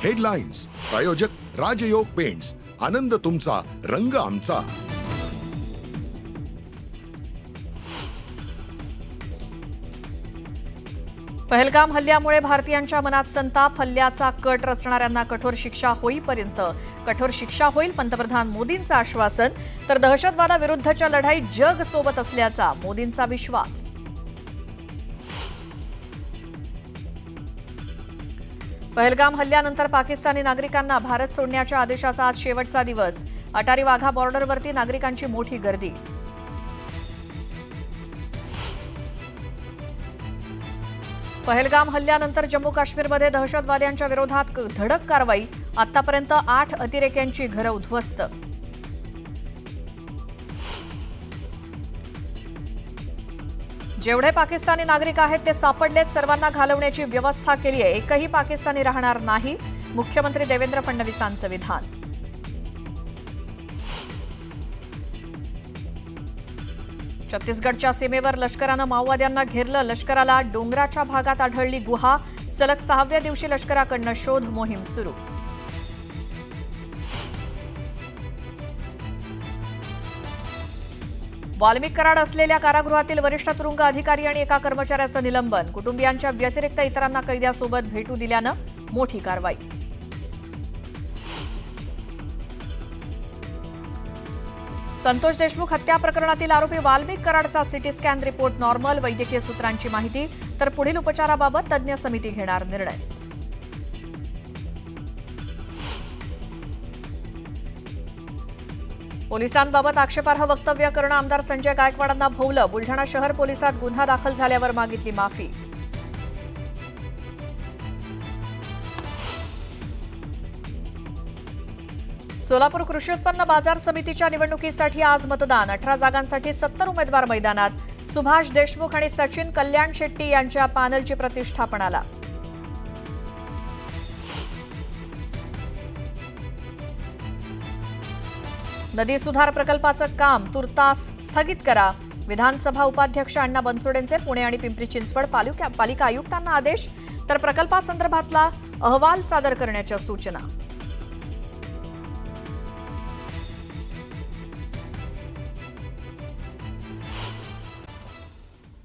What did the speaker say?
Headlines प्रायोजक राजयोग paints, आनंद तुमचा, रंग आमचा. पहलगाम हल्ल्यामुळे भारतीयांच्या मनात संताप. हल्ल्याचा कट रचणाऱ्यांना कठोर शिक्षा होईपर्यंत कठोर शिक्षा होईल, पंतप्रधान मोदींचं आश्वासन. तर दहशतवादाविरुद्धच्या लढाईत जग सोबत असल्याचा मोदींचा विश्वास. पहलगाम हल्ल्यानंतर पाकिस्तानी नागरिकांना भारत सोडण्याच्या आदेशाचा आज शेवटचा दिवस. अटारी वाघा बॉर्डरवरती नागरिकांची मोठी गर्दी. पहलगाम हल्ल्यानंतर जम्मू काश्मीरमध्ये दहशतवाद्यांच्या विरोधात धडक कारवाई. आतापर्यंत 8 अतिरेक्यांची घरं उद्ध्वस्त. जेवढे पाकिस्तानी नागरिक आहेत ते सापडलेत, सर्वांना घालवण्याची व्यवस्था केली आहे. एकही पाकिस्तानी राहणार नाही, मुख्यमंत्री देवेंद्र फडणवीसांचं विधान. छत्तीसगडच्या सीमेवर लष्करानं माओवाद्यांना घेरलं. लष्कराला डोंगराच्या भागात आढळली गुहा. सलग 6व्या दिवशी लष्कराकडनं शोध मोहीम सुरू. वाल्मिक कराड असलेल्या कारागृहातील वरिष्ठ तुरुंग अधिकारी आणि एका कर्मचाऱ्याचं निलंबन. कुटुंबियांच्या व्यतिरिक्त इतरांना कैद्यासोबत भेटू दिल्यानं मोठी कारवाई. संतोष देशमुख हत्या प्रकरणातील आरोपी वाल्मिक कराडचा सिटी स्कॅन रिपोर्ट नॉर्मल. वैद्यकीय सूत्रांची माहिती. तर पुढील उपचाराबाबत तज्ज्ञ समिती घेणार निर्णय. पोलिसांबाबत आक्षेपार्ह वक्तव्य करणं आमदार संजय गायकवाडांना भोवलं. बुलढाणा शहर पोलिसात गुन्हा दाखल झाल्यावर मागितली माफी. सोलापूर कृषी उत्पन्न बाजार समितीच्या निवडणुकीसाठी आज मतदान. 18 जागांसाठी 70 उमेदवार मैदानात. सुभाष देशमुख आणि सचिन कल्याण शेट्टी यांच्या पॅनलची प्रतिष्ठापनाला. नदी सुधार प्रकल्पाचं काम तुर्तास स्थगित करा. विधानसभा उपाध्यक्ष अण्णा बनसोडेंचे पुणे आणि पिंपरी चिंचवड पालिका आयुक्तांना आदेश. तर प्रकल्पासंदर्भातला अहवाल सादर करण्याच्या सूचना.